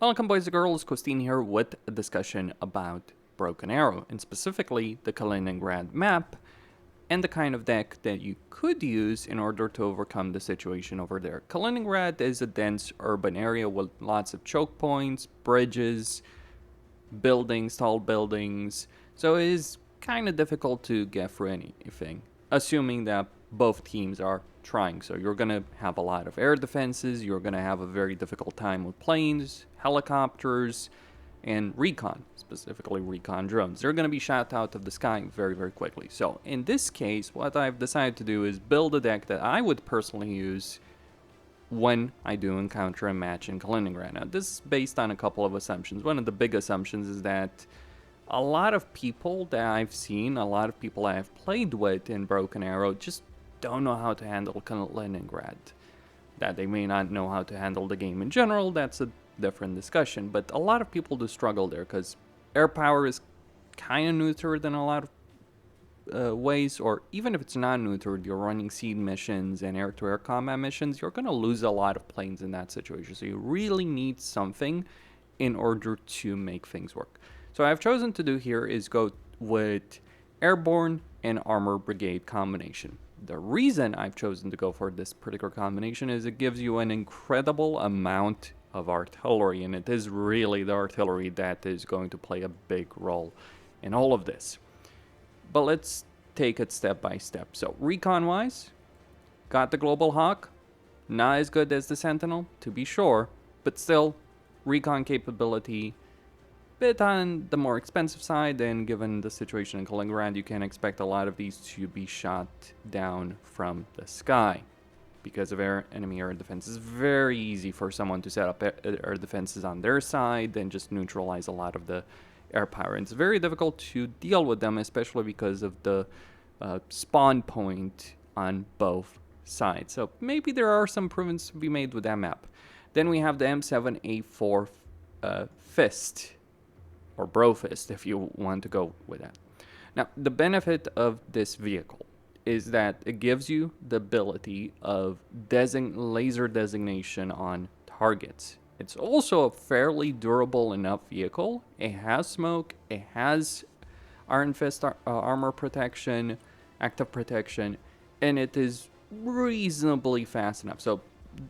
Welcome, boys and girls. Costin here with a discussion about Broken Arrow, and specifically the Kaliningrad map and the kind of deck that you could use in order to overcome the situation over there. Kaliningrad is a dense urban area with lots of choke points, bridges, buildings, tall buildings, so it is kind of difficult to get through anything, assuming that both teams are trying. So you're going to have a lot of air defenses, you're going to have a very difficult time with planes, helicopters, and recon, specifically recon drones. They're going to be shot out of the sky very, very quickly. So in this case, what I've decided to do is build a deck that I would personally use when I do encounter a match in Kaliningrad. Now, this is based on a couple of assumptions. One of the big assumptions is that a lot of people that I've seen, a lot of people I've played with in Broken Arrow just don't know how to handle Kaliningrad. That they may not know how to handle the game in general, that's a different discussion. But a lot of people do struggle there because air power is kind of neutered in a lot of ways, or even if it's not neutered, you're running seed missions and air-to-air combat missions, you're going to lose a lot of planes in that situation. So you really need something in order to make things work. So what I've chosen to do here is go with airborne and armor brigade combination. The reason I've chosen to go for this particular combination is it gives you an incredible amount of artillery, and it is really the artillery that is going to play a big role in all of this. But let's take it step by step. So recon-wise, got the Global Hawk. Not as good as the Sentinel, to be sure, but still, recon capability, bit on the more expensive side, and given the situation in Kaliningrad, you can expect a lot of these to be shot down from the sky. Because of enemy air defense, it's very easy for someone to set up air defenses on their side and just neutralize a lot of the air power. And it's very difficult to deal with them, especially because of the spawn point on both sides. So maybe there are some improvements to be made with that map. Then we have the M7A4 Fist, or Bro Fist if you want to go with that. Now, the benefit of this vehicle is that it gives you the ability of laser designation on targets. It's also a fairly durable enough vehicle. It has smoke, it has Iron Fist armor protection, active protection, and it is reasonably fast enough. So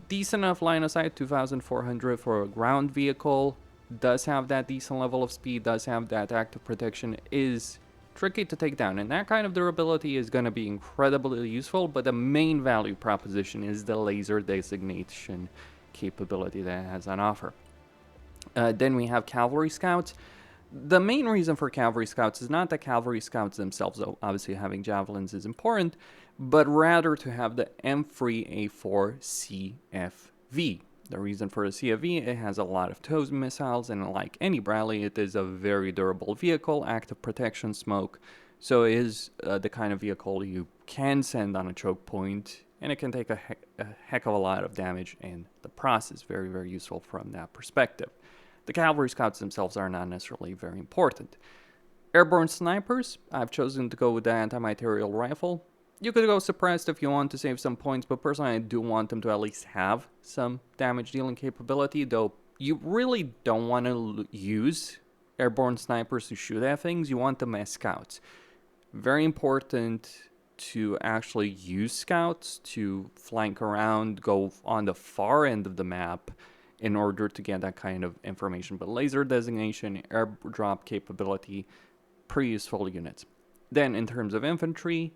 decent enough line of sight, 2,400 for a ground vehicle, does have that decent level of speed, does have that active protection, is tricky to take down, and that kind of durability is going to be incredibly useful, but the main value proposition is the laser designation capability that it has on offer. Then we have Cavalry Scouts. The main reason for Cavalry Scouts is not that Cavalry Scouts themselves, though obviously having javelins is important, but rather to have the M3A4 CFV. The reason for the CFV, it has a lot of TOW missiles, and like any Bradley, it is a very durable vehicle, active protection, smoke, so it is the kind of vehicle you can send on a choke point, and it can take a heck of a lot of damage in the process. Very, very useful from that perspective. The Cavalry Scouts themselves are not necessarily very important. Airborne snipers, I've chosen to go with the anti-material rifle. You could go suppressed if you want to save some points, but personally I do want them to at least have some damage dealing capability, though you really don't want to use airborne snipers to shoot at things. You want them as scouts. Very important to actually use scouts to flank around, go on the far end of the map in order to get that kind of information. But laser designation, airdrop capability, pretty useful units. Then in terms of infantry,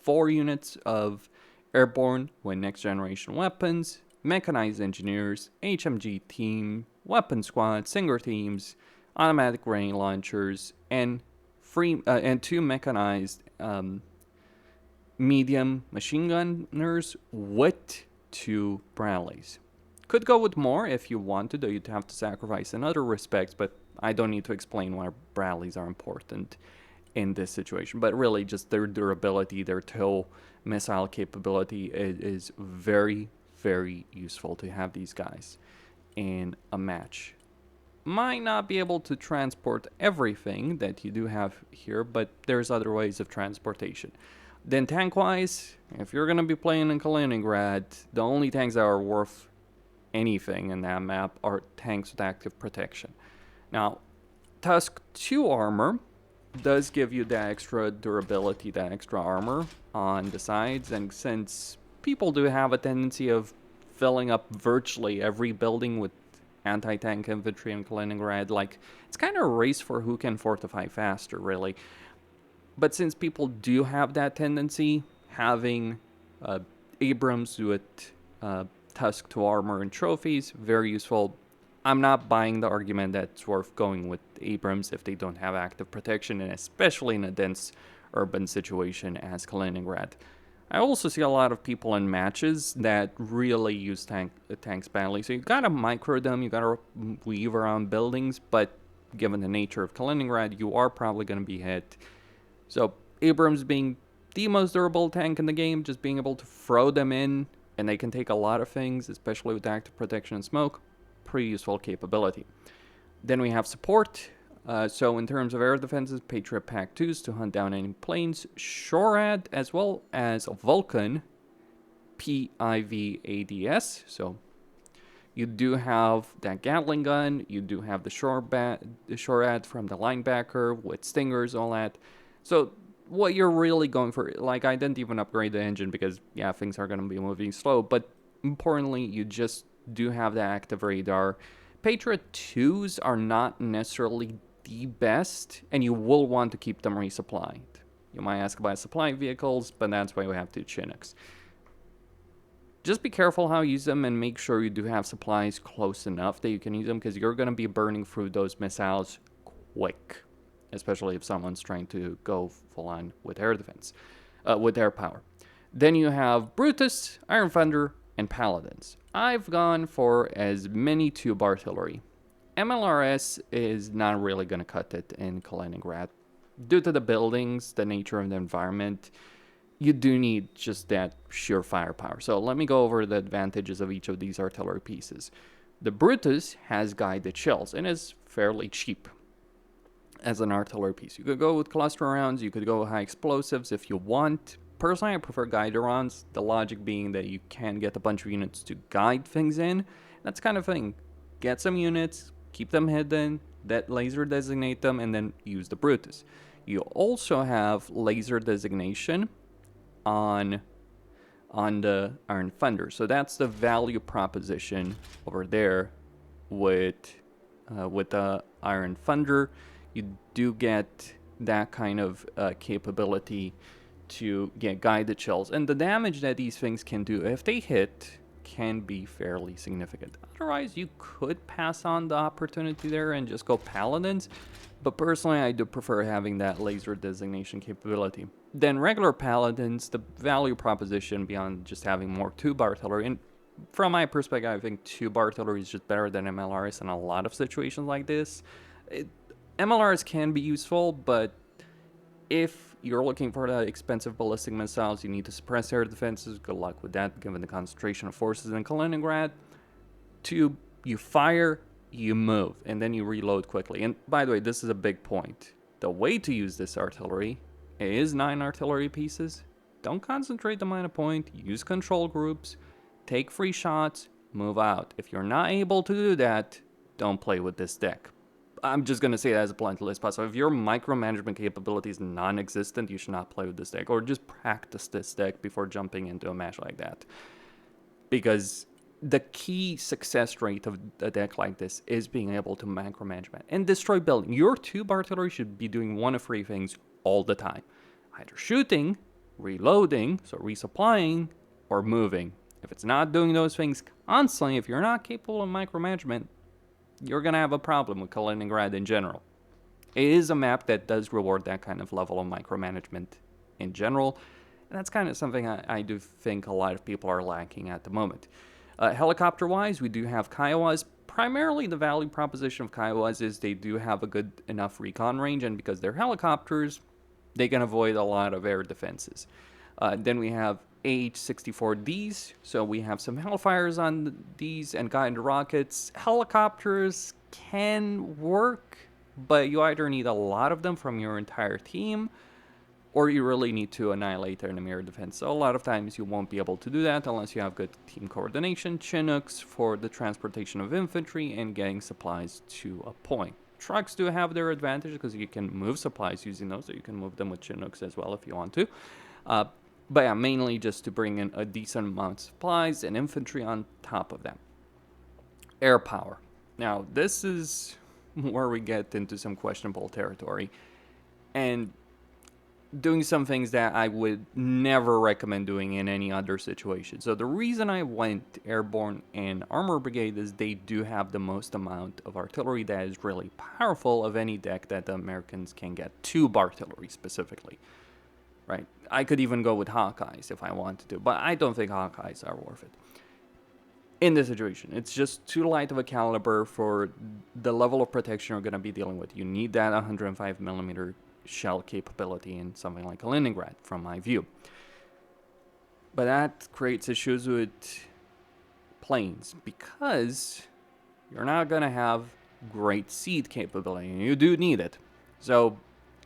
4 units of airborne with next generation weapons, mechanized engineers, HMG team, weapon squad, singer teams, automatic grain launchers, and 2 mechanized medium machine gunners with 2 Bradleys. Could go with more if you want to, though you'd have to sacrifice in other respects, but I don't need to explain why Bradleys are important in this situation. But really, just their durability, their TOW missile capability is very, very useful to have these guys in a match. Might not be able to transport everything that you do have here, but there's other ways of transportation. Then tank-wise, if you're going to be playing in Kaliningrad, the only tanks that are worth anything in that map are tanks with active protection. Now, Tusk 2 armor does give you that extra durability, that extra armor on the sides, and since people do have a tendency of filling up virtually every building with anti-tank infantry in Kaliningrad, like, it's kind of a race for who can fortify faster, really. But since people do have that tendency, having Abrams with Tusk to armor and trophies, very useful. I'm not buying the argument that it's worth going with Abrams if they don't have active protection, and especially in a dense urban situation as Kaliningrad. I also see a lot of people in matches that really use tanks badly. So you gotta micro them, you gotta weave around buildings, but given the nature of Kaliningrad, you are probably gonna be hit. So Abrams being the most durable tank in the game, just being able to throw them in, and they can take a lot of things, especially with active protection and smoke. Pretty useful capability. Then we have support. So in terms of air defenses, Patriot Pack 2s to hunt down any planes, SHORAD, as well as Vulcan PIV-ADS. So you do have that Gatling gun, you do have the SHORAD from the linebacker with stingers, all that. So what you're really going for, like, I didn't even upgrade the engine because, yeah, things are going to be moving slow, but importantly, you just do have the active radar. Patriot 2s are not necessarily the best, and you will want to keep them resupplied. You might ask about supply vehicles, but that's why we have 2 Chinooks. Just be careful how you use them and make sure you do have supplies close enough that you can use them, because you're going to be burning through those missiles quick, especially if someone's trying to go full on with air defense, with air power. Then you have Brutus, Iron Thunder, and Paladins. I've gone for as many tube artillery. MLRS is not really going to cut it in Kaliningrad. Due to the buildings, the nature of the environment, you do need just that sheer firepower. So let me go over the advantages of each of these artillery pieces. The Brutus has guided shells and is fairly cheap as an artillery piece. You could go with cluster rounds, you could go with high explosives if you want. Personally, I prefer guided rounds, the logic being that you can get a bunch of units to guide things in. That's kind of thing. Get some units, keep them hidden, that laser designate them, and then use the Brutus. You also have laser designation on the Iron Thunder. So that's the value proposition over there with the Iron Thunder. You do get that kind of capability to get guided shells, and the damage that these things can do if they hit can be fairly significant. Otherwise, you could pass on the opportunity there and just go Paladins, but personally I do prefer having that laser designation capability. Then regular Paladins, the value proposition beyond just having more tube artillery, and from my perspective I think tube artillery is just better than MLRS in a lot of situations like this. MLRs can be useful, but if you're looking for the expensive ballistic missiles, you need to suppress air defenses. Good luck with that, given the concentration of forces in Kaliningrad. Tube, you fire, you move, and then you reload quickly. And by the way, this is a big point. The way to use this artillery is 9 artillery pieces. Don't concentrate them on a point. Use control groups. Take free shots. Move out. If you're not able to do that, don't play with this deck. I'm just going to say that as bluntly as possible. If your micromanagement capability is non-existent, you should not play with this deck, or just practice this deck before jumping into a match like that. Because the key success rate of a deck like this is being able to micromanagement and destroy building. Your tube artillery should be doing one of 3 things all the time. Either shooting, reloading, so resupplying, or moving. If it's not doing those things constantly, if you're not capable of micromanagement, you're going to have a problem with Kaliningrad in general. It is a map that does reward that kind of level of micromanagement in general, and that's kind of something I do think a lot of people are lacking at the moment. Helicopter-wise, we do have Kiowas. Primarily, the value proposition of Kiowas is they do have a good enough recon range, and because they're helicopters, they can avoid a lot of air defenses. Then we have AH-64Ds, so we have some Hellfires on these and guided rockets. Helicopters can work, but you either need a lot of them from your entire team, or you really need to annihilate enemy air defense. So a lot of times you won't be able to do that unless you have good team coordination, Chinooks for the transportation of infantry and getting supplies to a point. Trucks do have their advantage because you can move supplies using those, so you can move them with Chinooks as well if you want to. But yeah, mainly just to bring in a decent amount of supplies and infantry on top of that. Air power. Now, this is where we get into some questionable territory. And doing some things that I would never recommend doing in any other situation. So the reason I went airborne and armor brigade is they do have the most amount of artillery that is really powerful of any deck that the Americans can get. Tube artillery specifically, right? I could even go with Hawkeyes if I wanted to, but I don't think Hawkeyes are worth it. In this situation, it's just too light of a caliber for the level of protection you're going to be dealing with. You need that 105mm shell capability in something like Kaliningrad, from my view. But that creates issues with planes because you're not going to have great seed capability, and you do need it. So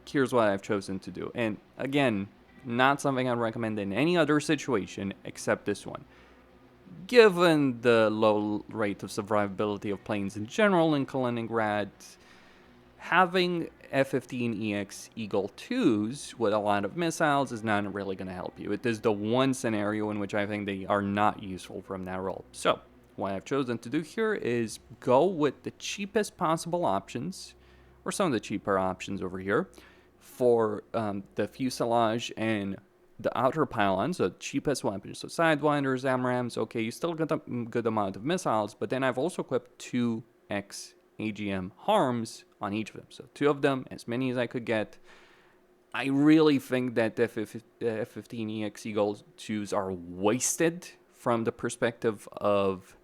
here's what I've chosen to do. And again, not something I'd recommend in any other situation except this one. Given the low rate of survivability of planes in general in Kaliningrad, having F-15EX Eagle 2s with a lot of missiles is not really going to help you. It is the one scenario in which I think they are not useful from that role. So, what I've chosen to do here is go with the cheapest possible options, or some of the cheaper options over here, for the fuselage and the outer pylons, the cheapest weapons. So, Sidewinders, AMRAAMs, okay, you still get a good amount of missiles, but then I've also equipped 2X AGM harms on each of them. So 2 of them, as many as I could get. I really think that the F-15EX Eagle 2s are wasted from the perspective of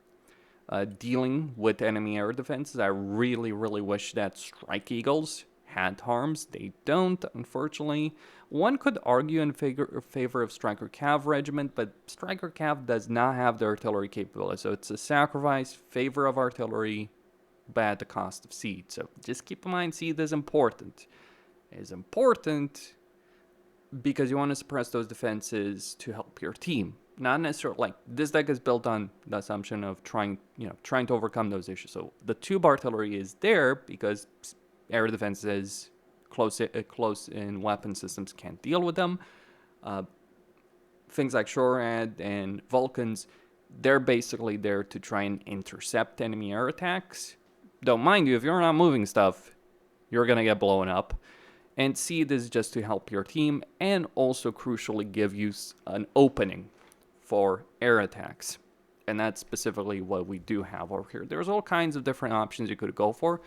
dealing with enemy air defenses. I really, really wish that Strike Eagles had harms. They don't, unfortunately. One could argue in favor of Striker Cav Regiment, but Striker Cav does not have the artillery capability. So it's a sacrifice, favor of artillery, but at the cost of seed. So just keep in mind, seed is important. It is important because you want to suppress those defenses to help your team. Not necessarily, like, this deck is built on the assumption of trying to overcome those issues. So the tube artillery is there because air defenses close in weapon systems can't deal with them. Things like Shorad and Vulcans, they're basically there to try and intercept enemy air attacks. Though, mind you, if you're not moving stuff, you're going to get blown up. And seed is just to help your team and also crucially give you an opening for air attacks. And that's specifically what we do have over here. There's all kinds of different options you could go for.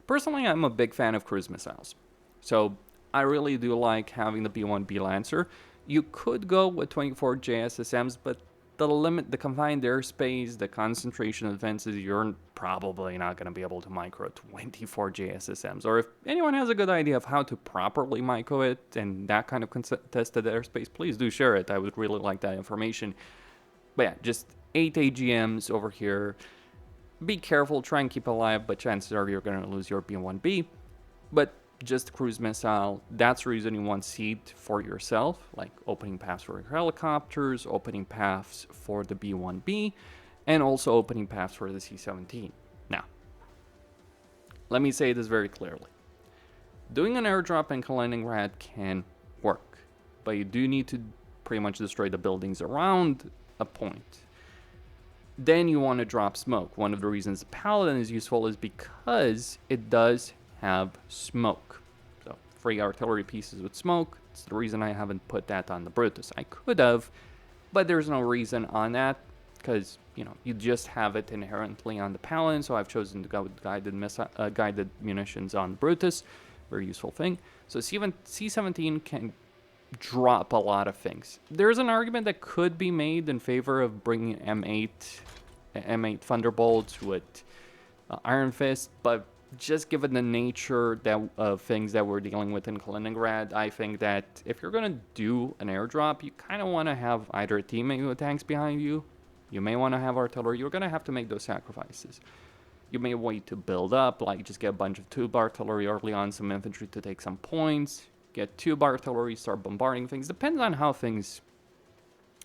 Personally, I'm a big fan of cruise missiles. So I really do like having the B-1B Lancer. You could go with 24 JSSMs, but the confined airspace, the concentration of defenses, you're probably not going to be able to micro 24 JSSMs. Or if anyone has a good idea of how to properly micro it and that kind of contested airspace, please do share it. I would really like that information. But yeah, just 8 AGMs over here. Be careful, try and keep alive, but chances are you're going to lose your B-1B. But just cruise missile, that's the reason you want seed for yourself, like opening paths for your helicopters, opening paths for the B-1B, and also opening paths for the C-17. Now, let me say this very clearly. Doing an airdrop in Kaliningrad can work, but you do need to pretty much destroy the buildings around a point. Then you want to drop smoke. One of the reasons the Paladin is useful is because it does have smoke. So free artillery pieces with smoke. It's the reason I haven't put that on the Brutus. I could have, but there's no reason on that because, you just have it inherently on the Paladin. So I've chosen to go with guided munitions on the Brutus. Very useful thing. So C-17 can drop a lot of things. There's an argument that could be made in favor of bringing M8 Thunderbolts with Iron Fist, but just given the nature of things that we're dealing with in Kaliningrad, I think that if you're going to do an airdrop, you kind of want to have either a teammate with tanks behind you. You may want to have artillery. You're going to have to make those sacrifices. You may wait to build up, like just get a bunch of tube artillery early on, some infantry to take some points. get tube artillery, start bombarding things. Depends on how things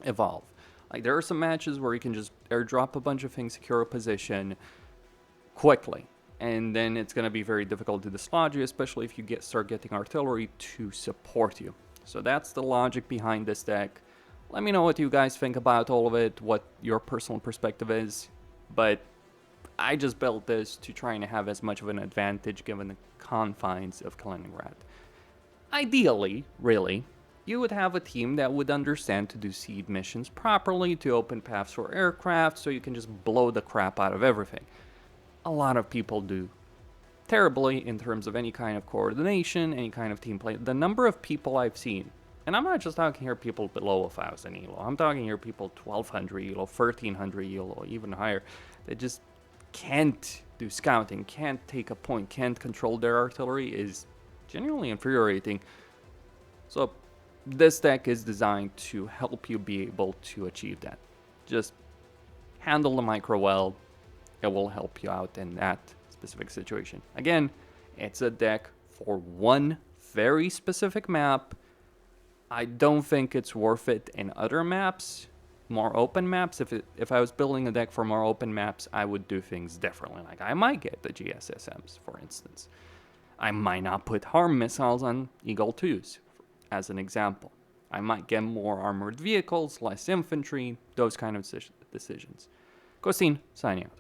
evolve. Like, there are some matches where you can just airdrop a bunch of things, secure a position quickly, and then it's going to be very difficult to dislodge you, especially if you start getting artillery to support you. So that's the logic behind this deck. Let me know what you guys think about all of it, what your personal perspective is, but I just built this to try and have as much of an advantage given the confines of Kaliningrad. Ideally, really, you would have a team that would understand to do seed missions properly, to open paths for aircraft, so you can just blow the crap out of everything. A lot of people do terribly in terms of any kind of coordination, any kind of team play. The number of people I've seen, and I'm not just talking here people below 1,000 ELO, I'm talking here people 1,200 ELO, 1,300 ELO, even higher, that just can't do scouting, can't take a point, can't control their artillery, is genuinely infuriating. So this deck is designed to help you be able to achieve that. Just handle the micro well, it will help you out in that specific situation. Again, it's a deck for one very specific map. I don't think it's worth it in other maps, more open maps. If I was building a deck for more open maps, I would do things differently. Like, I might get the GSSMs, for instance. I might not put harm missiles on Eagle 2s, as an example. I might get more armored vehicles, less infantry, those kind of decisions. Costin, signing out.